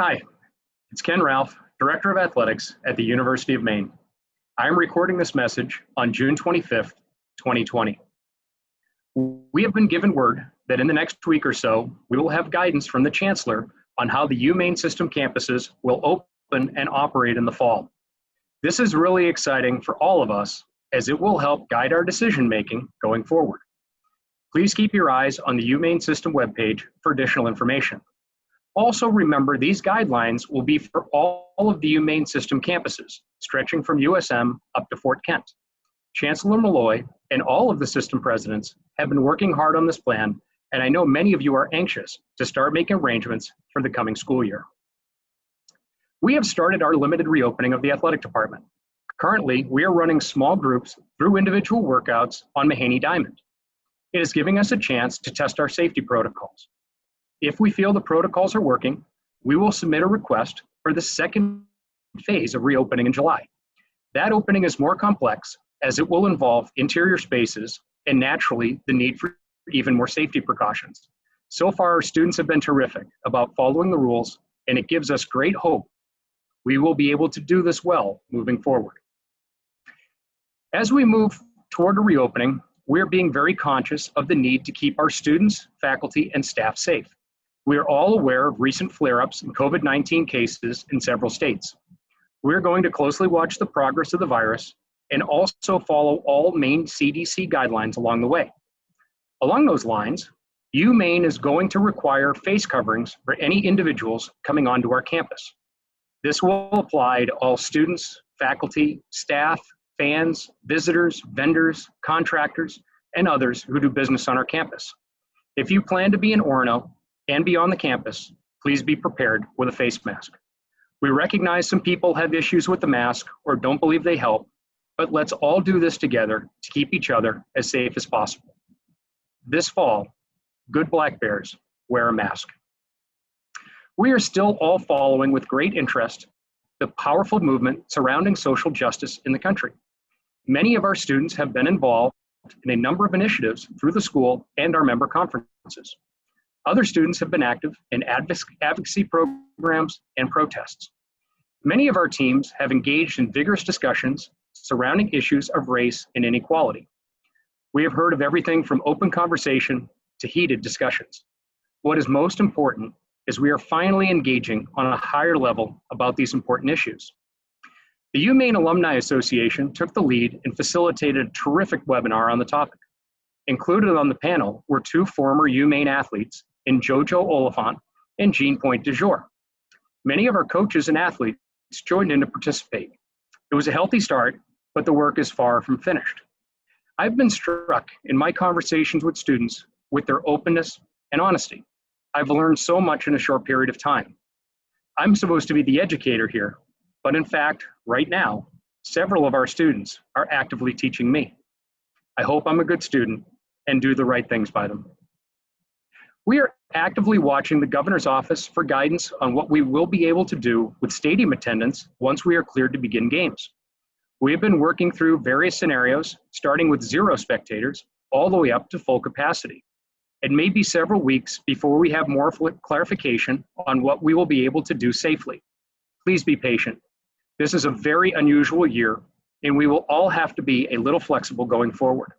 Hi, it's Ken Ralph, Director of Athletics at the University of Maine. I am recording this message on June 25th, 2020. We have been given word that in the next week or so, we will have guidance from the Chancellor on how the UMaine system campuses will open and operate in the fall. This is really exciting for all of us as it will help guide our decision-making going forward. Please keep your eyes on the UMaine system webpage for additional information. Also remember, these guidelines will be for all of the UMaine system campuses, stretching from USM up to Fort Kent. Chancellor Malloy and all of the system presidents have been working hard on this plan, and I know many of you are anxious to start making arrangements for the coming school year. We have started our limited reopening of the athletic department. Currently, we are running small groups through individual workouts on Mahaney Diamond. It is giving us a chance to test our safety protocols. If we feel the protocols are working, we will submit a request for the second phase of reopening in July. That opening is more complex as it will involve interior spaces and naturally the need for even more safety precautions. So far, our students have been terrific about following the rules, and it gives us great hope we will be able to do this well moving forward. As we move toward a reopening, we are being very conscious of the need to keep our students, faculty, and staff safe. We are all aware of recent flare-ups in COVID-19 cases in several states. We're going to closely watch the progress of the virus and also follow all Maine CDC guidelines along the way. Along those lines, UMaine is going to require face coverings for any individuals coming onto our campus. This will apply to all students, faculty, staff, fans, visitors, vendors, contractors, and others who do business on our campus. If you plan to be in Orono and be on the campus, please be prepared with a face mask. We recognize some people have issues with the mask or don't believe they help, but let's all do this together to keep each other as safe as possible. This fall, good Black Bears, wear a mask. We are still all following with great interest the powerful movement surrounding social justice in the country. Many of our students have been involved in a number of initiatives through the school and our member conferences. Other students have been active in advocacy programs and protests. Many of our teams have engaged in vigorous discussions surrounding issues of race and inequality. We have heard of everything from open conversation to heated discussions. What is most important is we are finally engaging on a higher level about these important issues. The UMaine Alumni Association took the lead and facilitated a terrific webinar on the topic. Included on the panel were two former UMaine athletes in Jojo Oliphant and Jean Point de Jour. Many of our coaches and athletes joined in to participate. It was a healthy start, but the work is far from finished. I've been struck in my conversations with students with their openness and honesty. I've learned so much in a short period of time. I'm supposed to be the educator here, but in fact, right now, several of our students are actively teaching me. I hope I'm a good student and do the right things by them. We are actively watching the governor's office for guidance on what we will be able to do with stadium attendance once we are cleared to begin games. We have been working through various scenarios, starting with 0 spectators, all the way up to full capacity. It may be several weeks before we have more clarification on what we will be able to do safely. Please be patient. This is a very unusual year, and we will all have to be a little flexible going forward.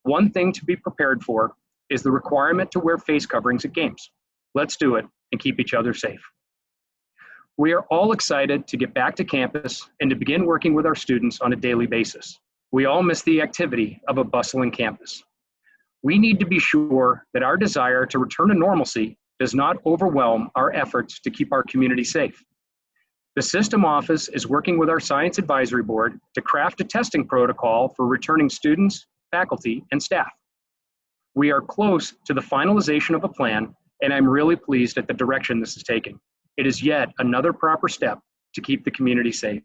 One thing to be prepared for is the requirement to wear face coverings at games. Let's do it and keep each other safe. We are all excited to get back to campus and to begin working with our students on a daily basis. We all miss the activity of a bustling campus. We need to be sure that our desire to return to normalcy does not overwhelm our efforts to keep our community safe. The system office is working with our science advisory board to craft a testing protocol for returning students, faculty, and staff. We are close to the finalization of a plan, and I'm really pleased at the direction this is taking. It is yet another proper step to keep the community safe.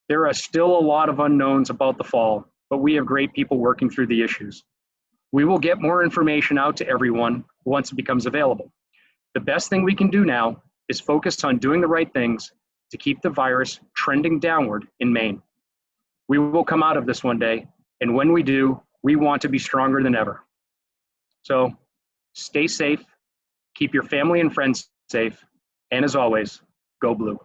There are still a lot of unknowns about the fall, but we have great people working through the issues. We will get more information out to everyone once it becomes available. The best thing we can do now is focus on doing the right things to keep the virus trending downward in Maine. We will come out of this one day, and when we do, we want to be stronger than ever. So stay safe, keep your family and friends safe, And as always, go blue.